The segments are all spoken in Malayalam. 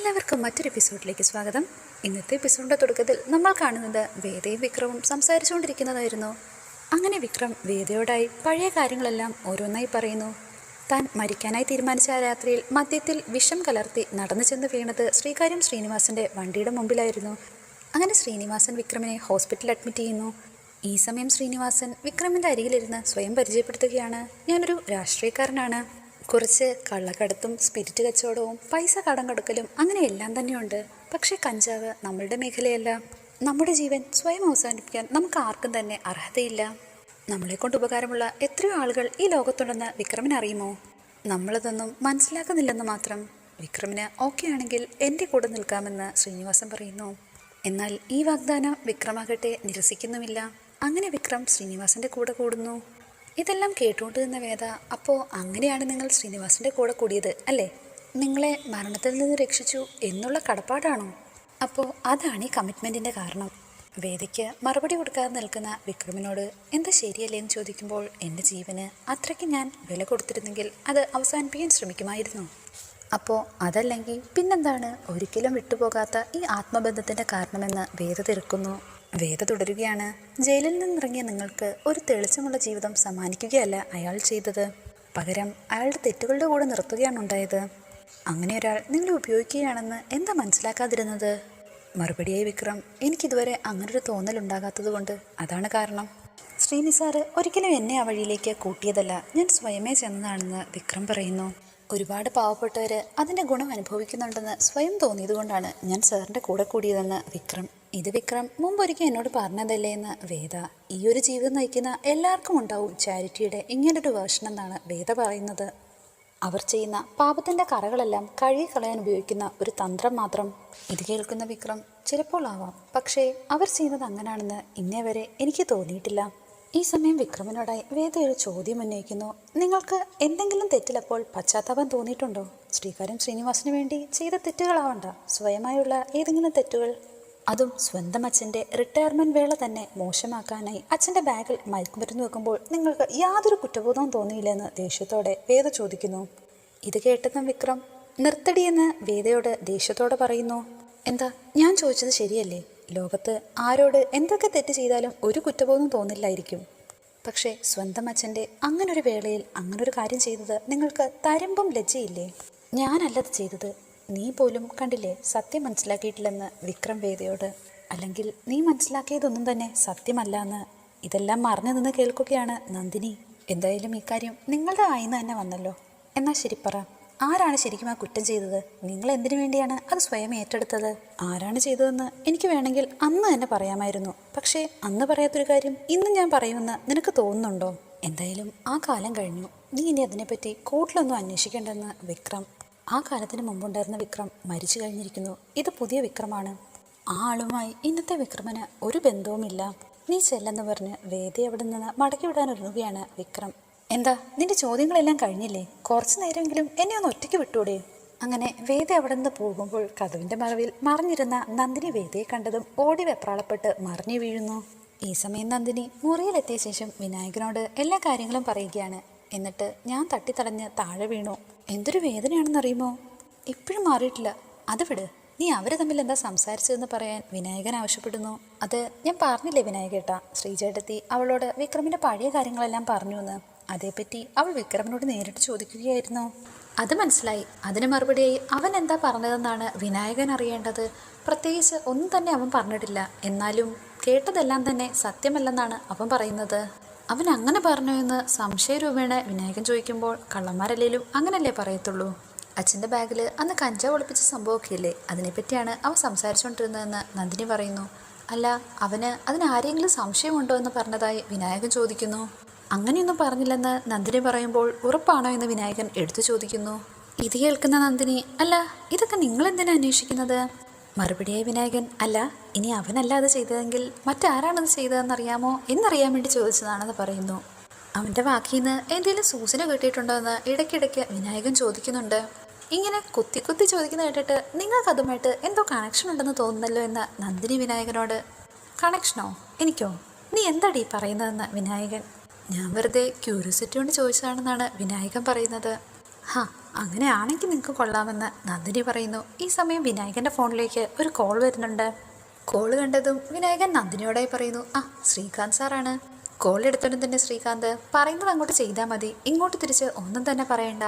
എല്ലാവർക്കും മറ്റൊരു എപ്പിസോഡിലേക്ക് സ്വാഗതം. ഇന്നത്തെ എപ്പിസോഡിൻ്റെ തുടക്കത്തിൽ നമ്മൾ കാണുന്നത് വേദയും വിക്രമും സംസാരിച്ചുകൊണ്ടിരിക്കുന്നതായിരുന്നു. അങ്ങനെ വിക്രം വേദയോടായി പഴയ കാര്യങ്ങളെല്ലാം ഓരോന്നായി പറയുന്നു. താൻ മരിക്കാനായി തീരുമാനിച്ച ആ രാത്രിയിൽ മദ്യത്തിൽ വിഷം കലർത്തി നടന്നു ചെന്ന് വീണത് ശ്രീകാര്യം ശ്രീനിവാസൻ്റെ വണ്ടിയുടെ മുമ്പിലായിരുന്നു. അങ്ങനെ ശ്രീനിവാസൻ വിക്രമിനെ ഹോസ്പിറ്റലിൽ അഡ്മിറ്റ് ചെയ്യുന്നു. ഈ സമയം ശ്രീനിവാസൻ വിക്രമിൻ്റെ അരികിലിരുന്ന് സ്വയം പരിചയപ്പെടുത്തുകയാണ്. ഞാനൊരു രാഷ്ട്രീയക്കാരനാണ്. കുറച്ച് കള്ളക്കടത്തും സ്പിരിറ്റ് കച്ചവടവും പൈസ കടം കൊടുക്കലും അങ്ങനെ എല്ലാം തന്നെയുണ്ട്. പക്ഷേ കഞ്ചാവ് നമ്മളുടെ മേഖലയല്ല. നമ്മുടെ ജീവൻ സ്വയം അവസാനിപ്പിക്കാൻ നമുക്ക് ആർക്കും തന്നെ അർഹതയില്ല. നമ്മളെക്കൊണ്ട് ഉപകാരമുള്ള എത്രയോ ആളുകൾ ഈ ലോകത്തുണ്ടെന്ന് വിക്രമിന് അറിയുമോ? നമ്മളതൊന്നും മനസ്സിലാക്കുന്നില്ലെന്ന് മാത്രം. വിക്രമിന് ഓക്കെ ആണെങ്കിൽ എൻ്റെ കൂടെ നിൽക്കാമെന്ന് ശ്രീനിവാസൻ പറയുന്നു. എന്നാൽ ഈ വാഗ്ദാനം വിക്രമാകട്ടെ നിരസിക്കുന്നുമില്ല. അങ്ങനെ വിക്രം ശ്രീനിവാസൻ്റെ കൂടെ കൂടുന്നു. ഇതെല്ലാം കേട്ടുകൊണ്ട് നിന്ന വേദ, അപ്പോൾ അങ്ങനെയാണ് നിങ്ങൾ ശ്രീനിവാസൻ്റെ കൂടെ കൂടിയത് അല്ലേ? നിങ്ങളെ മരണത്തിൽ നിന്ന് രക്ഷിച്ചു എന്നുള്ള കടപ്പാടാണോ? അപ്പോൾ അതാണ് ഈ കമ്മിറ്റ്മെൻറ്റിൻ്റെ കാരണം. വേദയ്ക്ക് മറുപടി കൊടുക്കാതെ നിൽക്കുന്ന വിക്രമിനോട് എന്താ ശരിയല്ലേ എന്ന് ചോദിക്കുമ്പോൾ, എൻ്റെ ജീവന് അത്രയ്ക്ക് ഞാൻ വില കൊടുത്തിരുന്നെങ്കിൽ അത് അവസാനിപ്പിക്കാൻ ശ്രമിക്കുമായിരുന്നു. അപ്പോൾ അതല്ലെങ്കിൽ പിന്നെന്താണ് ഒരിക്കലും വിട്ടുപോകാത്ത ഈ ആത്മബന്ധത്തിൻ്റെ കാരണമെന്ന് വേദ തിരക്കുന്നു. വേദ തുടരുകയാണ്. ജയിലിൽ നിന്നിറങ്ങിയ നിങ്ങൾക്ക് ഒരു തെളിച്ചമുള്ള ജീവിതം സമ്മാനിക്കുകയല്ല അയാൾ ചെയ്തത്. പകരം അയാളുടെ തെറ്റുകളുടെ കൂടെ നിർത്തുകയാണ് ഉണ്ടായത്. അങ്ങനെ ഒരാൾ നിങ്ങളെ ഉപയോഗിക്കുകയാണെന്ന് എന്താ മനസ്സിലാക്കാതിരുന്നത്? മറുപടിയായി വിക്രം, എനിക്കിതുവരെ അങ്ങനൊരു തോന്നലുണ്ടാകാത്തത് കൊണ്ട് അതാണ് കാരണം. ശ്രീനിസാർ ഒരിക്കലും എന്നെ ആ വഴിയിലേക്ക് കൂട്ടിയതല്ല, ഞാൻ സ്വയമേ ചെന്നതാണെന്ന് വിക്രം പറയുന്നു. ഒരുപാട് പാവപ്പെട്ടവർ അതിൻ്റെ ഗുണം അനുഭവിക്കുന്നുണ്ടെന്ന് സ്വയം തോന്നിയതുകൊണ്ടാണ് ഞാൻ സാറിൻ്റെ കൂടെ കൂടിയതെന്ന് വിക്രം. ഇത് വിക്രം മുമ്പൊരിക്കൽ എന്നോട് പറഞ്ഞതല്ലേ എന്ന് വേദ. ഈ ഒരു ജീവിതം നയിക്കുന്ന എല്ലാവർക്കും ഉണ്ടാവും ചാരിറ്റിയുടെ ഇങ്ങനൊരു വേർഷൻ എന്നാണ് വേദ പറയുന്നത്. അവർ ചെയ്യുന്ന പാപത്തിൻ്റെ കറകളെല്ലാം കഴുകി കളയാൻ ഉപയോഗിക്കുന്ന ഒരു തന്ത്രം മാത്രം. ഇത് കേൾക്കുന്ന വിക്രം, ചിലപ്പോൾ ആവാം, പക്ഷേ അവർ ചെയ്യുന്നത് അങ്ങനെയാണെന്ന് ഇന്നേ വരെ എനിക്ക് തോന്നിയിട്ടില്ല. ഈ സമയം വിക്രമിനോടായി വേദ ഒരു ചോദ്യം ഉന്നയിക്കുന്നു. നിങ്ങൾക്ക് എന്തെങ്കിലും തെറ്റിലപ്പോൾ പശ്ചാത്താപം തോന്നിയിട്ടുണ്ടോ? ശ്രീകാര്യം ശ്രീനിവാസന് വേണ്ടി ചെയ്ത തെറ്റുകളാവണ്ട, സ്വയമായുള്ള ഏതെങ്കിലും തെറ്റുകൾ. അതും സ്വന്തം അച്ഛൻ്റെ റിട്ടയർമെൻറ്റ് വേള തന്നെ മോശമാക്കാനായി അച്ഛൻ്റെ ബാഗിൽ മയക്കുമരുന്ന് വെക്കുമ്പോൾ നിങ്ങൾക്ക് യാതൊരു കുറ്റബോധവും തോന്നിയില്ലെന്ന് ദേഷ്യത്തോടെ വേദ ചോദിക്കുന്നു. ഇത് കേട്ടതും വിക്രം നിർത്തടിയെന്ന് വേദയോട് ദേഷ്യത്തോടെ പറയുന്നു. എന്താ, ഞാൻ ചോദിച്ചത് ശരിയല്ലേ? ലോകത്ത് ആരോട് എന്തൊക്കെ തെറ്റ് ചെയ്താലും ഒരു കുറ്റബോധം തോന്നില്ലായിരിക്കും. പക്ഷേ സ്വന്തം അച്ഛൻ്റെ അങ്ങനൊരു വേളയിൽ അങ്ങനൊരു കാര്യം ചെയ്തത് നിങ്ങൾക്ക് തരുമ്പം ലജ്ജയില്ലേ? ഞാനല്ലത് ചെയ്തത്, നീ പോലും കണ്ടില്ലേ സത്യം മനസ്സിലാക്കിയിട്ടില്ലെന്ന് വിക്രം വേദയോട്. അല്ലെങ്കിൽ നീ മനസ്സിലാക്കിയതൊന്നും തന്നെ സത്യമല്ല എന്ന്. ഇതെല്ലാം മറഞ്ഞു നിന്ന് കേൾക്കുകയാണ് നന്ദിനി. എന്തായാലും ഇക്കാര്യം നിങ്ങളുടെ വായിന്ന് തന്നെ വന്നല്ലോ. എന്നാൽ ശരി പറ, ആരാണ് ശരിക്കും ആ കുറ്റം ചെയ്തത്? നിങ്ങൾ എന്തിനു വേണ്ടിയാണ് അത് സ്വയം ഏറ്റെടുത്തത്? ആരാണ് ചെയ്തതെന്ന് എനിക്ക് വേണമെങ്കിൽ അന്ന് തന്നെ പറയാമായിരുന്നു. പക്ഷേ അന്ന് പറയാത്തൊരു കാര്യം ഇന്ന് ഞാൻ പറയുമെന്ന് നിനക്ക് തോന്നുന്നുണ്ടോ? എന്തായാലും ആ കാലം കഴിഞ്ഞു, നീ ഇനി അതിനെപ്പറ്റി കോർട്ടിലൊന്നും അന്വേഷിക്കേണ്ടെന്ന് വിക്രം. ആ കാലത്തിന് മുമ്പുണ്ടായിരുന്ന വിക്രം മരിച്ചു കഴിഞ്ഞിരിക്കുന്നു. ഇത് പുതിയ വിക്രമാണ്. ആ ആളുമായി ഇന്നത്തെ വിക്രമന് ഒരു ബന്ധവുമില്ല. നീ ചെല്ലെന്ന് പറഞ്ഞ് വേദയെ അവിടെ നിന്ന് മടക്കി വിടാൻ ഒരുങ്ങുകയാണ് വിക്രം. എന്താ, നിന്റെ ചോദ്യങ്ങളെല്ലാം കഴിഞ്ഞില്ലേ? കുറച്ചു നേരമെങ്കിലും എന്നെ ഒന്ന് ഒറ്റയ്ക്ക് വിട്ടൂടെ? അങ്ങനെ വേദ അവിടെ നിന്ന് പോകുമ്പോൾ കതവിൻ്റെ മറവിൽ മറിഞ്ഞിരുന്ന നന്ദിനി വേദയെ കണ്ടതും ഓടി വെപ്രാളപ്പെട്ട് മറിഞ്ഞു വീഴുന്നു. ഈ സമയം നന്ദിനി മുറിയിലെത്തിയ ശേഷം വിനായകനോട് എല്ലാ കാര്യങ്ങളും പറയുകയാണ്. എന്നിട്ട് ഞാൻ തട്ടിത്തടഞ്ഞ് താഴെ വീണു. എന്തൊരു വേദനയാണെന്നറിയുമോ? ഇപ്പോഴും മാറിയിട്ടില്ല. അത് വിട്, നീ അവർ തമ്മിൽ എന്താ സംസാരിച്ചതെന്ന് പറയാൻ വിനായകൻ ആവശ്യപ്പെടുന്നു. അത് ഞാൻ പറഞ്ഞില്ലേ വിനായകേട്ടാ, ശ്രീചേട്ടത്തി അവളോട് വിക്രമിൻ്റെ പഴയ കാര്യങ്ങളെല്ലാം പറഞ്ഞു എന്ന്. അതേപ്പറ്റി അവൾ വിക്രമിനോട് നേരിട്ട് ചോദിക്കുകയായിരുന്നു. അത് മനസ്സിലായി. അതിന് മറുപടിയായി അവൻ എന്താ പറഞ്ഞതെന്നാണ് വിനായകൻ അറിയേണ്ടത്. പ്രത്യേകിച്ച് ഒന്നും തന്നെ അവൻ പറഞ്ഞിട്ടില്ല. എന്നാലും കേട്ടതെല്ലാം തന്നെ സത്യമല്ലെന്നാണ് അവൻ പറയുന്നത്. അവൻ അങ്ങനെ പറഞ്ഞു എന്ന് സംശയരൂപേണ വിനായകൻ ചോദിക്കുമ്പോൾ, കള്ളന്മാരല്ലേലും അങ്ങനല്ലേ പറയത്തുള്ളൂ. അച്ഛൻ്റെ ബാഗിൽ അന്ന് കഞ്ചാവ് ഒളിപ്പിച്ച സംഭവമൊക്കെ ഇല്ലേ, അതിനെപ്പറ്റിയാണ് അവൻ സംസാരിച്ചുകൊണ്ടിരുന്നതെന്ന് നന്ദിനി പറയുന്നു. അല്ല, അവന് അതിനാരെങ്കിലും സംശയമുണ്ടോ എന്ന് പറഞ്ഞതായി വിനായകൻ ചോദിക്കുന്നു. അങ്ങനെയൊന്നും പറഞ്ഞില്ലെന്ന് നന്ദിനി പറയുമ്പോൾ, ഉറപ്പാണോ എന്ന് വിനായകൻ എടുത്തു ചോദിക്കുന്നു. ഇത് കേൾക്കുന്ന നന്ദിനി, അല്ല ഇതൊക്കെ നിങ്ങളെന്തിനാ അന്വേഷിക്കുന്നത്? മറുപടിയായി വിനായകൻ, അല്ല ഇനി അവനല്ല അത് ചെയ്തതെങ്കിൽ മറ്റാരാണത് ചെയ്തതെന്നറിയാമോ എന്നറിയാൻ വേണ്ടി ചോദിച്ചതാണെന്ന് പറയുന്നു. അവൻ്റെ വാക്കിൽ നിന്ന് എന്തെങ്കിലും സൂചന കിട്ടിയിട്ടുണ്ടോ എന്ന് ഇടയ്ക്കിടയ്ക്ക് വിനായകൻ ചോദിക്കുന്നുണ്ട്. ഇങ്ങനെ കുത്തി കുത്തി ചോദിക്കുന്ന കേട്ടിട്ട് നിങ്ങൾക്കതുമായിട്ട് എന്തോ കണക്ഷൻ ഉണ്ടെന്ന് തോന്നുന്നല്ലോ എന്ന് നന്ദിനി വിനായകനോട്. കണക്ഷനോ? എനിക്കോ? നീ എന്താടി പറയുന്നതെന്ന് വിനായകൻ. ഞാൻ വെറുതെ ക്യൂരിയോസിറ്റി കൊണ്ട് ചോദിച്ചതാണെന്നാണ് വിനായകൻ പറയുന്നത്. ഹാ, അങ്ങനെയാണെങ്കിൽ നിങ്ങൾക്ക് കൊള്ളാമെന്ന് നന്ദിനി പറയുന്നു. ഈ സമയം വിനായകൻ്റെ ഫോണിലേക്ക് ഒരു കോൾ വരുന്നുണ്ട്. കോൾ കണ്ടതും വിനായകൻ നന്ദിനിയോടായി പറയുന്നു, ആ ശ്രീകാന്ത് സാറാണ്. കോൾ എടുത്തോണ്ടും തന്നെ ശ്രീകാന്ത് പറയുന്നത് അങ്ങോട്ട് ചെയ്താൽ മതി, ഇങ്ങോട്ട് തിരിച്ച് ഒന്നും തന്നെ പറയണ്ട.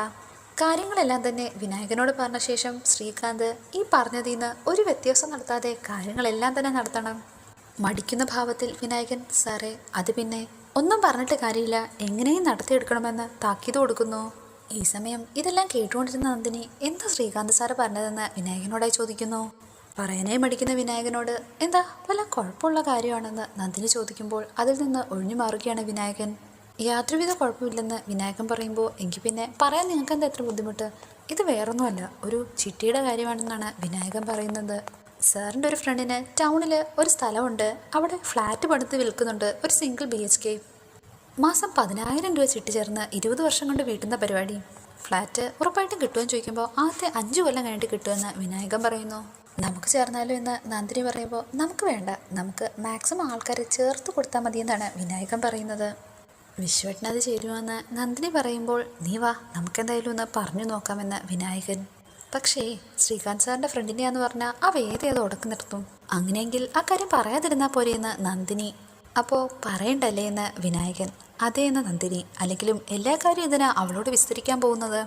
കാര്യങ്ങളെല്ലാം തന്നെ വിനായകനോട് പറഞ്ഞ ശേഷം ശ്രീകാന്ത് ഈ പറഞ്ഞതിൽ നിന്ന് ഒരു വ്യത്യാസം നടത്താതെ കാര്യങ്ങളെല്ലാം തന്നെ നടത്തണം. മടിക്കുന്ന ഭാവത്തിൽ വിനായകൻ, സാറേ അത് പിന്നെ ഒന്നും പറഞ്ഞിട്ട് കാര്യമില്ല, എങ്ങനെയും നടത്തിയെടുക്കണമെന്ന് താക്കീത് കൊടുക്കുന്നു. ഈ സമയം ഇതെല്ലാം കേട്ടുകൊണ്ടിരുന്ന നന്ദിനി എന്താ ശ്രീകാന്ത് സാറ് പറഞ്ഞതെന്ന് വിനായകനോടായി ചോദിക്കുന്നു. പറയാനായി മടിക്കുന്ന വിനായകനോട് എന്താ വല്ല കുഴപ്പമുള്ള കാര്യമാണെന്ന് നന്ദിനി ചോദിക്കുമ്പോൾ അതിൽ നിന്ന് ഒഴിഞ്ഞു മാറുകയാണ് വിനായകൻ. യാതൊരുവിധ കുഴപ്പമില്ലെന്ന് വിനായകൻ പറയുമ്പോൾ എങ്കിൽ പിന്നെ പറയാൻ നിങ്ങൾക്ക് എന്താ എത്ര ബുദ്ധിമുട്ട്, ഇത് വേറൊന്നുമല്ല ഒരു ചിട്ടിയുടെ കാര്യമാണെന്നാണ് വിനായകൻ പറയുന്നത്. സാറിൻ്റെ ഒരു ഫ്രണ്ടിന് ടൗണിൽ ഒരു സ്ഥലമുണ്ട്, അവിടെ ഫ്ലാറ്റ് പണിത് വിൽക്കുന്നുണ്ട്, ഒരു സിംഗിൾ BHK. മാസം 10,000 രൂപ ചിട്ടി ചേർന്ന് 20 വർഷം കൊണ്ട് വീട്ടുന്ന പരിപാടി. ഫ്ലാറ്റ് ഉറപ്പായിട്ടും കിട്ടുമെന്ന് ചോദിക്കുമ്പോൾ ആദ്യത്തെ 5 കൊല്ലം കഴിഞ്ഞിട്ട് കിട്ടുമെന്ന് വിനായകൻ പറയുന്നു. നമുക്ക് ചേർന്നാലോ എന്ന് നന്ദിനി പറയുമ്പോൾ നമുക്ക് വേണ്ട, നമുക്ക് മാക്സിമം ആൾക്കാരെ ചേർത്ത് കൊടുത്താൽ മതിയെന്നാണ് വിനായകൻ പറയുന്നത്. വിശ്വട്ടിനത് ചേരുമെന്ന് നന്ദിനി പറയുമ്പോൾ നീ വാ നമുക്കെന്തായാലും ഒന്ന് പറഞ്ഞു നോക്കാമെന്ന് വിനായകൻ. പക്ഷേ ശ്രീകാന്ത് സാറിൻ്റെ ഫ്രണ്ടിനെയാന്ന് പറഞ്ഞാൽ ആ വേദയത് ഉടക്കി നിർത്തും, അങ്ങനെയെങ്കിൽ ആ കാര്യം പറയാതിരുന്നാൽ പോരെയെന്ന് നന്ദിനി. അപ്പോൾ പറയണ്ടല്ലേ എന്ന് വിനായകൻ. അതേ എന്ന് നന്ദിനി. അല്ലെങ്കിലും എല്ലാ കാര്യവും ഇതിനാ അവളോട് വിസ്തരിക്കാൻ പോകുന്നത്.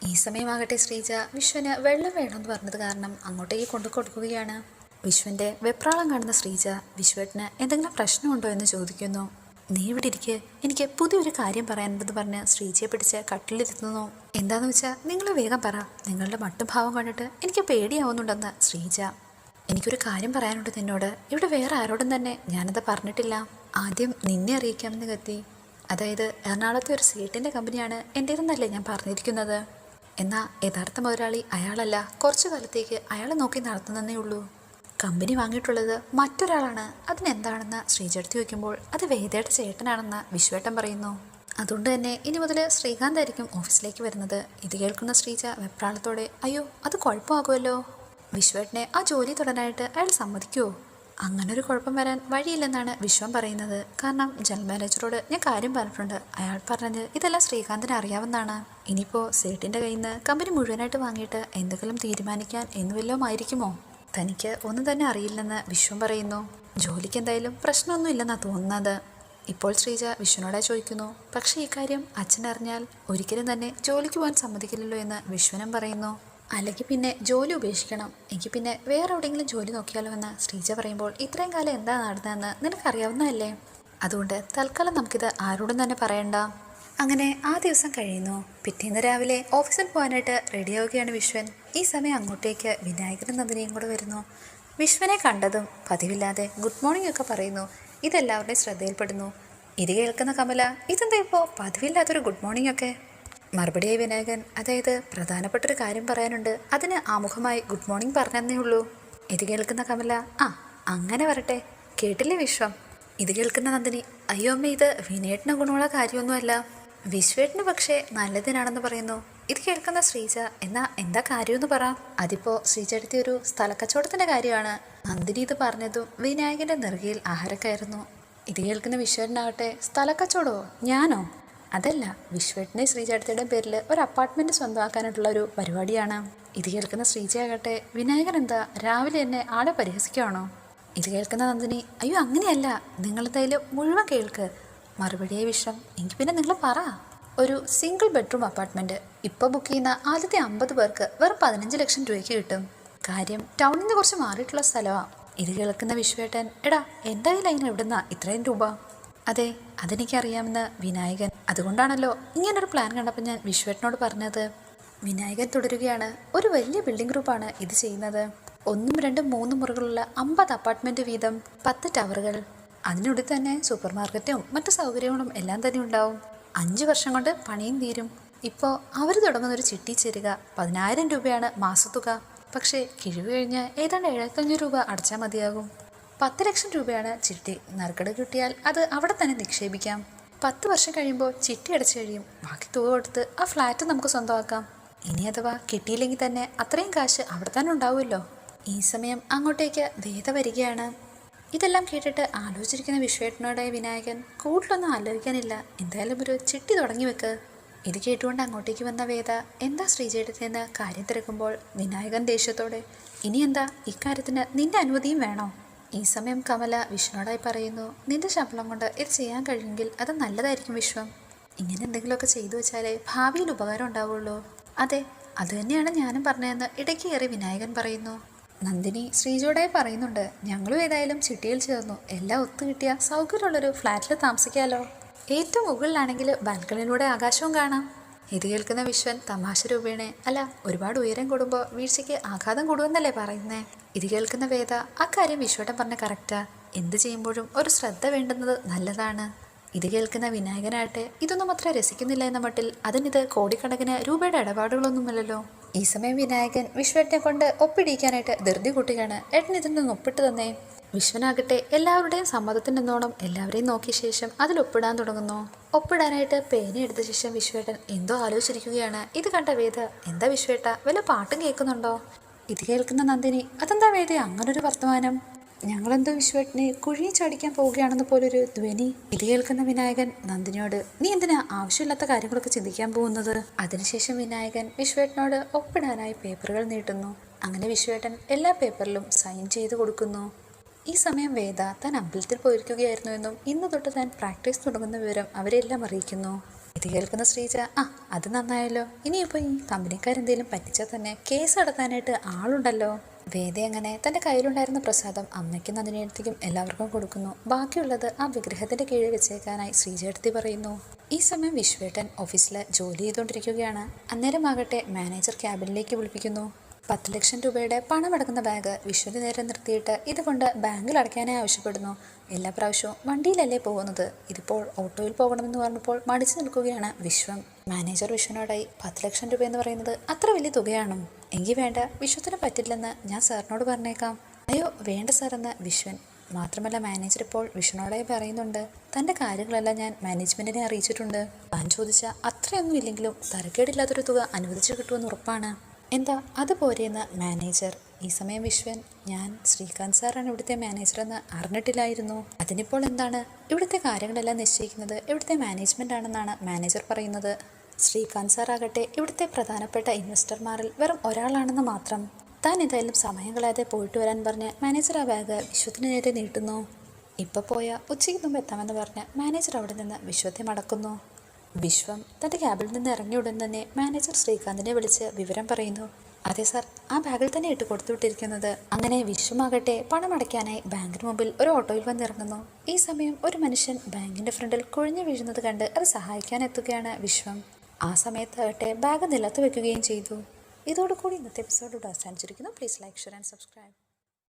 ഈ സമയമാകട്ടെ ശ്രീജ വിശ്വന് വെള്ളം വേണമെന്ന് പറഞ്ഞത് കാരണം അങ്ങോട്ടേക്ക് കൊണ്ടു കൊടുക്കുകയാണ്. വിശ്വൻ്റെ വെപ്രാളം കാണുന്ന ശ്രീജ വിശ്വട്ടിന് എന്തെങ്കിലും പ്രശ്നമുണ്ടോ എന്ന് ചോദിക്കുന്നു. നീ ഇവിടെ ഇരിക്കുക, എനിക്ക് പുതിയൊരു കാര്യം പറയാനുണ്ടെന്ന് പറഞ്ഞ് ശ്രീജയെ പിടിച്ച് കട്ടിലിരുത്തുന്നു. എന്താണെന്ന് വെച്ചാൽ നിങ്ങൾ വേഗം പറ, നിങ്ങളുടെ മട്ടും ഭാവം കണ്ടിട്ട് എനിക്ക് പേടിയാവുന്നുണ്ടെന്ന് ശ്രീജ. എനിക്കൊരു കാര്യം പറയാനുണ്ട് നിന്നോട്, ഇവിടെ വേറെ ആരോടും തന്നെ ഞാനത് പറഞ്ഞിട്ടില്ല. ആദ്യം നിന്നെ അറിയിക്കാമെന്ന് കരുതി. അതായത് എറണാകുളത്തെ ഒരു സീറ്റിൻ്റെ കമ്പനിയാണ് എൻ്റേതെന്നല്ലേ ഞാൻ പറഞ്ഞിരിക്കുന്നത്. എന്നാൽ യഥാർത്ഥ മുതലാളി അയാളല്ല, കുറച്ചു കാലത്തേക്ക് അയാളെ നോക്കി നടത്തുന്നതേ ഉള്ളൂ. കമ്പനി വാങ്ങിയിട്ടുള്ളത് മറ്റൊരാളാണ്. അതിനെന്താണെന്ന് ശ്രീജടുത്ത് ചോദിക്കുമ്പോൾ അത് വേദയുടെ ചേട്ടനാണെന്ന് വിശ്വേട്ടൻ പറയുന്നു. അതുകൊണ്ട് തന്നെ ഇനി മുതൽ ശ്രീകാന്ത് ആയിരിക്കും ഓഫീസിലേക്ക് വരുന്നത്. ഇത് കേൾക്കുന്ന ശ്രീജ വെപ്രാളത്തോടെ അയ്യോ അത് കുഴപ്പമാകുമല്ലോ, വിശ്വേട്ടനെ ആ ജോലി തുടരാനായിട്ട് അയാൾ സമ്മതിക്കുമോ? അങ്ങനൊരു കുഴപ്പം വരാൻ വഴിയില്ലെന്നാണ് വിശ്വം പറയുന്നത്. കാരണം ജനറൽ മാനേജറോട് ഞാൻ കാര്യം പറഞ്ഞിട്ടുണ്ട്, അയാൾ പറഞ്ഞത് ഇതെല്ലാം ശ്രീകാന്തിന് അറിയാവുന്നതാണ്. ഇനിയിപ്പോൾ സേട്ടിൻ്റെ കയ്യിൽ നിന്ന് കമ്പനി മുഴുവനായിട്ട് വാങ്ങിയിട്ട് എന്തെങ്കിലും തീരുമാനിക്കാൻ എന്ന് വല്ലതും ആയിരിക്കുമോ? തനിക്ക് ഒന്നും തന്നെ അറിയില്ലെന്ന് വിശ്വം പറയുന്നു. ജോലിക്ക് എന്തായാലും പ്രശ്നമൊന്നും ഇല്ലെന്നാണ് തോന്നുന്നത്. ഇപ്പോൾ ശ്രീജ വിശ്വനോടെ ചോദിക്കുന്നു, പക്ഷേ ഈ കാര്യം അച്ഛനറിഞ്ഞാൽ ഒരിക്കലും തന്നെ ജോലിക്ക് പോകാൻ സമ്മതിക്കില്ലല്ലോ എന്ന് വിശ്വനും പറയുന്നു. അല്ലെങ്കിൽ പിന്നെ ജോലി ഉപേക്ഷിക്കണം, എനിക്ക് പിന്നെ വേറെ എവിടെയെങ്കിലും ജോലി നോക്കിയാലോ എന്ന് ശ്രീജ പറയുമ്പോൾ ഇത്രയും കാലം എന്താ നടന്നതെന്ന് നിനക്കറിയാവുന്നതല്ലേ, അതുകൊണ്ട് തൽക്കാലം നമുക്കിത് ആരോടും തന്നെ പറയണ്ട. അങ്ങനെ ആ ദിവസം കഴിയുന്നു. പിറ്റേന്ന് രാവിലെ ഓഫീസിൽ പോകാനായിട്ട് റെഡിയാവുകയാണ് വിശ്വൻ. ഈ സമയം അങ്ങോട്ടേക്ക് വിനായകനും നന്ദിനിയും കൂടെ വരുന്നു. വിശ്വനെ കണ്ടതും പതിവില്ലാതെ ഗുഡ് മോർണിംഗ് ഒക്കെ പറയുന്നു. ഇതെല്ലാവരുടെയും ശ്രദ്ധയിൽപ്പെടുന്നു. ഇത് കേൾക്കുന്ന കമല ഇതെന്താ ഇപ്പോൾ പതിവില്ലാത്തൊരു ഗുഡ് മോർണിംഗ് ഒക്കെ? മറുപടിയായി വിനായകൻ, അതായത് പ്രധാനപ്പെട്ടൊരു കാര്യം പറയാനുണ്ട്, അതിന് ആമുഖമായി ഗുഡ് മോർണിംഗ് പറഞ്ഞതന്നേ ഉള്ളൂ. ഇത് കേൾക്കുന്ന കമല ആ അങ്ങനെ വരട്ടെ, കേട്ടില്ലേ വിശ്വം? ഇത് കേൾക്കുന്ന നന്ദിനി അയ്യോ അമ്മ ഇത് വിനയേട്ടന് ഗുണമുള്ള കാര്യമൊന്നുമല്ല, വിശ്വേട്ടന് പക്ഷേ നല്ലതിനാണെന്ന് പറയുന്നു. ഇത് കേൾക്കുന്ന ശ്രീജ എന്നാ എന്താ കാര്യമെന്ന് പറ. അതിപ്പോൾ ശ്രീജടുത്തി ഒരു സ്ഥലക്കച്ചവടത്തിൻ്റെ കാര്യമാണ്. നന്ദിനി ഇത് പറഞ്ഞതും വിനായകൻ്റെ നെറുകയിൽ ആഹാരക്കായിരുന്നു. ഇത് കേൾക്കുന്ന വിശ്വേട്ടനാകട്ടെ സ്ഥലക്കച്ചവടമോ? ഞാനോ? അതല്ല, വിശ്വേട്ടനെ ശ്രീജടുത്തിയുടെ പേരിൽ ഒരു അപ്പാർട്ട്മെൻറ്റ് സ്വന്തമാക്കാനായിട്ടുള്ള ഒരു പരിപാടിയാണ്. ഇത് കേൾക്കുന്ന ശ്രീജയാകട്ടെ വിനായകൻ എന്താ രാവിലെ എന്നെ ആളെ പരിഹസിക്കുകയാണോ? ഇത് കേൾക്കുന്ന നന്ദിനി അയ്യോ അങ്ങനെയല്ല, നിങ്ങളെന്തായാലും മുഴുവൻ കേൾക്ക്. മറുപടിയായി വിശ്വം എങ്കിൽ പിന്നെ നിങ്ങൾ പറ. ഒരു സിംഗിൾ ബെഡ്റൂം അപ്പാർട്ട്മെൻറ്റ് ഇപ്പോൾ ബുക്ക് ചെയ്യുന്ന ആദ്യത്തെ 50 പേർക്ക് വെറും 15 ലക്ഷം രൂപയ്ക്ക് കിട്ടും. കാര്യം ടൗണിൽ നിന്ന് കുറച്ച് മാറിയിട്ടുള്ള സ്ഥലമാണ്. ഇത് കേൾക്കുന്ന വിശ്വേട്ടൻ എടാ എൻ്റെ കയ്യിൽ അതിന് എവിടുന്നാ ഇത്രയും രൂപ? അതെ അതെനിക്കറിയാമെന്ന് വിനായകൻ. അതുകൊണ്ടാണല്ലോ ഇങ്ങനൊരു പ്ലാൻ കണ്ടപ്പോൾ ഞാൻ വിശ്വേട്ടനോട് പറഞ്ഞത്. വിനായകൻ തുടരുകയാണ്, ഒരു വലിയ ബിൽഡിംഗ് ഗ്രൂപ്പാണ് ഇത് ചെയ്യുന്നത്. 1, 2, 3 മുറികളുള്ള 50 അപ്പാർട്ട്മെൻറ്റ് വീതം 10 ടവറുകൾ. അതിനുള്ളിൽ തന്നെ സൂപ്പർ മാർക്കറ്റും മറ്റു സൗകര്യങ്ങളും എല്ലാം തന്നെ ഉണ്ടാവും. 5 വർഷം കൊണ്ട് പണിയും തീരും. ഇപ്പോൾ അവർ തുടങ്ങുന്നൊരു ചിട്ടി ചേരുക 10,000 രൂപയാണ് മാസത്തുക. പക്ഷേ കിഴിവ് കഴിഞ്ഞ് ഏതാണ്ട് 75 രൂപ അടച്ചാൽ മതിയാകും. 10 ലക്ഷം രൂപയാണ് ചിട്ടി. നറുക്കെട് കിട്ടിയാൽ അത് അവിടെ തന്നെ നിക്ഷേപിക്കാം. 10 വർഷം കഴിയുമ്പോൾ ചിട്ടി അടച്ചു കഴിയും. ബാക്കി തുക കൊടുത്ത് ആ ഫ്ലാറ്റ് നമുക്ക് സ്വന്തമാക്കാം. ഇനി അഥവാ കിട്ടിയില്ലെങ്കിൽ തന്നെ അത്രയും കാശ് അവിടെ തന്നെ ഉണ്ടാവുമല്ലോ. ഈ സമയം അങ്ങോട്ടേക്ക് വേദ വരികയാണ്. ഇതെല്ലാം കേട്ടിട്ട് ആലോചിച്ചിരിക്കുന്ന വിശ്വേട്ടനോടായി വിനായകൻ കൂടുതലൊന്നും ആലോചിക്കാനില്ല, എന്തായാലും ഒരു ചിട്ടി തുടങ്ങി വെക്ക്. ഇത് കേട്ടുകൊണ്ട് അങ്ങോട്ടേക്ക് വന്ന വേദ എന്താ ശ്രീജേട്ടത്തിനെന്ന് കാര്യം തിരക്കുമ്പോൾ വിനായകൻ ദേഷ്യത്തോടെ ഇനി എന്താ ഇക്കാര്യത്തിന് നിന്റെ അനുമതിയും വേണോ? ഈ സമയം കമല വിഷ്ണുവോടായി പറയുന്നു നിന്റെ ശമ്പളം കൊണ്ട് ഇത് ചെയ്യാൻ കഴിയുമെങ്കിൽ അത് നല്ലതായിരിക്കും വിശ്വം. ഇങ്ങനെ എന്തെങ്കിലുമൊക്കെ ചെയ്തു വെച്ചാലേ ഭാവിയിൽ ഉപകാരം ഉണ്ടാവുള്ളൂ. അതെ, അത് തന്നെയാണ് ഞാനും പറഞ്ഞതെന്ന് ഇടയ്ക്ക് കയറി വിനായകൻ പറയുന്നു. നന്ദിനി ശ്രീജോടായി പറയുന്നുണ്ട് ഞങ്ങളും ഏതായാലും ചിട്ടിയിൽ ചേർന്നു, എല്ലാം ഒത്തു കിട്ടിയ സൗകര്യമുള്ളൊരു ഫ്ലാറ്റിൽ താമസിക്കാമല്ലോ. ഏറ്റവും മുകളിലാണെങ്കിൽ ബാൽക്കണിയിലൂടെ ആകാശവും കാണാം. ഇത് കേൾക്കുന്ന വിശ്വൻ തമാശ രൂപേണേ അല്ല ഒരുപാട് ഉയരം കൂടുമ്പോൾ വീഴ്ചയ്ക്ക് ആഘാതം കൂടുമെന്നല്ലേ പറയുന്നേ. ഇത് കേൾക്കുന്ന വേദ അക്കാര്യം വിശ്വട്ടൻ പറഞ്ഞ കറക്റ്റാ, എന്ത് ചെയ്യുമ്പോഴും ഒരു ശ്രദ്ധ വേണ്ടുന്നത് നല്ലതാണ്. ഇത് കേൾക്കുന്ന വിനായകനാട്ടെ ഇതൊന്നും അത്ര രസിക്കുന്നില്ല എന്ന മട്ടിൽ അതിനിത് കോടിക്കണക്കിന് രൂപയുടെ ഇടപാടുകളൊന്നുമല്ലല്ലോ. ഈ സമയം വിനായകൻ വിശ്വനെ കൊണ്ട് ഒപ്പിടിക്കാനായിട്ട് ധൃതി കൂട്ടുകയാണ്. ഏട്ടൻ ഇതിനൊന്ന് ഒപ്പിട്ട് തന്നേ. വിശ്വനാകട്ടെ എല്ലാവരുടെയും സമ്മതത്തിനെന്നോണം എല്ലാവരെയും നോക്കിയ ശേഷം അതിൽ ഒപ്പിടാൻ തുടങ്ങുന്നു. ഒപ്പിടാനായിട്ട് പേന എടുത്ത ശേഷം വിശ്വേട്ടൻ എന്തോ ആലോചിച്ചിരിക്കുകയാണ്. ഇത് കണ്ട വേദ എന്താ വിശ്വേട്ട വല്ല പാട്ടും കേൾക്കുന്നുണ്ടോ? ഇത് കേൾക്കുന്ന നന്ദിനി അതെന്താ വേദ അങ്ങനൊരു വർത്തമാനം, ഞങ്ങളെന്തോ വിശ്വേട്ടനെ കുഴിയിൽ ചാടിക്കാൻ പോവുകയാണെന്ന് പോലൊരു ധ്വനി. ഇത് കേൾക്കുന്ന വിനായകൻ നന്ദിനിയോട് നീ എന്തിനാ ആവശ്യമില്ലാത്ത കാര്യങ്ങളൊക്കെ ചിന്തിക്കാൻ പോകുന്നത്? അതിനുശേഷം വിനായകൻ വിശ്വേട്ടനോട് ഒപ്പിടാനായി പേപ്പറുകൾ നീട്ടുന്നു. അങ്ങനെ വിശ്വേട്ടൻ എല്ലാ പേപ്പറിലും സൈൻ ചെയ്ത് കൊടുക്കുന്നു. ഈ സമയം വേദ താൻ അമ്പലത്തിൽ പോയിരിക്കുകയായിരുന്നു എന്നും ഇന്ന് തൊട്ട് താൻ പ്രാക്ടീസ് തുടങ്ങുന്ന വിവരം അവരെല്ലാം അറിയിക്കുന്നു. ഇത് കേൾക്കുന്ന ശ്രീജ അത് നന്നായല്ലോ, ഇനിയിപ്പോൾ ഈ കമ്പനിക്കാരെന്തെങ്കിലും പറ്റിച്ചാൽ തന്നെ കേസ് നടത്താനായിട്ട് ആളുണ്ടല്ലോ. വേദ അങ്ങനെ തൻ്റെ കയ്യിലുണ്ടായിരുന്ന പ്രസാദം അമ്മയ്ക്കും നന്ദിനിയടുത്തേക്കും എല്ലാവർക്കും കൊടുക്കുന്നു. ബാക്കിയുള്ളത് ആ വിഗ്രഹത്തിൻ്റെ കീഴിൽ വെച്ചേക്കാനായി ശ്രീജേട്ടത്തി പറയുന്നു. ഈ സമയം വിശ്വേട്ടൻ ഓഫീസിൽ ജോലി ചെയ്തുകൊണ്ടിരിക്കുകയാണ്. അന്നേരമാകട്ടെ മാനേജർ ക്യാബിനിലേക്ക് വിളിപ്പിക്കുന്നു. 10 ലക്ഷം രൂപയുടെ പണമടക്കുന്ന ബാഗ് വിശ്വന് നേരെ നിർത്തിയിട്ട് ഇതുകൊണ്ട് ബാങ്കിൽ അടയ്ക്കാനായി ആവശ്യപ്പെടുന്നു. എല്ലാ പ്രാവശ്യവും വണ്ടിയിലല്ലേ പോകുന്നത്, ഇതിപ്പോൾ ഓട്ടോയിൽ പോകണമെന്ന് പറഞ്ഞപ്പോൾ മടിച്ചു നിൽക്കുകയാണ് വിശ്വം. മാനേജർ വിശ്വനോടായി 10 ലക്ഷം രൂപ എന്ന് പറയുന്നത് അത്ര വലിയ തുകയാണോ? എങ്കിൽ വേണ്ട, വിശ്വത്തിന് പറ്റില്ലെന്ന് ഞാൻ സാറിനോട് പറഞ്ഞേക്കാം. അയ്യോ വേണ്ട സാറെന്ന് വിശ്വൻ. മാത്രമല്ല മാനേജർ ഇപ്പോൾ വിഷ്ണുവോടായി പറയുന്നുണ്ട് തൻ്റെ കാര്യങ്ങളെല്ലാം ഞാൻ മാനേജ്മെൻറ്റിനെ അറിയിച്ചിട്ടുണ്ട്. താൻ ചോദിച്ച അത്രയൊന്നും ഇല്ലെങ്കിലും തരക്കേടില്ലാത്തൊരു തുക അനുവദിച്ചു കിട്ടുമെന്ന് ഉറപ്പാണ്. എന്താ അത് പോരെയെന്ന് മാനേജർ. ഈ സമയം വിശ്വൻ ഞാൻ ശ്രീകാന്ത് സാറാണ് ഇവിടുത്തെ മാനേജറെന്ന് അറിഞ്ഞിട്ടില്ലായിരുന്നു. അതിനിപ്പോൾ എന്താണ്, ഇവിടുത്തെ കാര്യങ്ങളെല്ലാം നിശ്ചയിക്കുന്നത് ഇവിടുത്തെ മാനേജ്മെൻ്റ് ആണെന്നാണ് മാനേജർ പറയുന്നത്. ശ്രീകാന്ത് സാറാകട്ടെ ഇവിടുത്തെ പ്രധാനപ്പെട്ട ഇൻവെസ്റ്റർമാരിൽ വെറും ഒരാളാണെന്ന് മാത്രം. താൻ എന്തായാലും സമയം കളയാതെ പോയിട്ട് വരാൻ പറഞ്ഞ് മാനേജർ ആ ബാഗ് വിശ്വത്തിന് നേരെ നീട്ടുന്നു. ഇപ്പോൾ പോയ ഉച്ചയ്ക്ക് മുമ്പ് എത്താമെന്ന് പറഞ്ഞ് മാനേജർ അവിടെ നിന്ന് വിശ്വത്തെ മടക്കുന്നു. വിശ്വം തൻ്റെ ക്യാബിൽ നിന്ന് ഇറങ്ങിയ ഉടൻ തന്നെ മാനേജർ ശ്രീകാന്തിനെ വിളിച്ച് വിവരം പറയുന്നു. അതെ സാർ, ആ ബാഗിൽ തന്നെ ഇട്ട് കൊടുത്തുവിട്ടിരിക്കുന്നത്. അങ്ങനെ വിശ്വമാകട്ടെ പണം അടയ്ക്കാനായി ബാങ്കിന് മുമ്പിൽ ഒരു ഓട്ടോയിൽ വന്നിറങ്ങുന്നു. ഈ സമയം ഒരു മനുഷ്യൻ ബാങ്കിൻ്റെ ഫ്രണ്ടിൽ കുഴിഞ്ഞു വീഴുന്നത് കണ്ട് അത് സഹായിക്കാൻ എത്തുകയാണ് വിശ്വം. ആ സമയത്താകട്ടെ ബാഗ് നിലത്ത് വെക്കുകയും ചെയ്തു. ഇതോടുകൂടി ഇന്നത്തെ എപ്പിസോഡ് അവസാനിച്ചിരിക്കുന്നു. Please like, share and subscribe.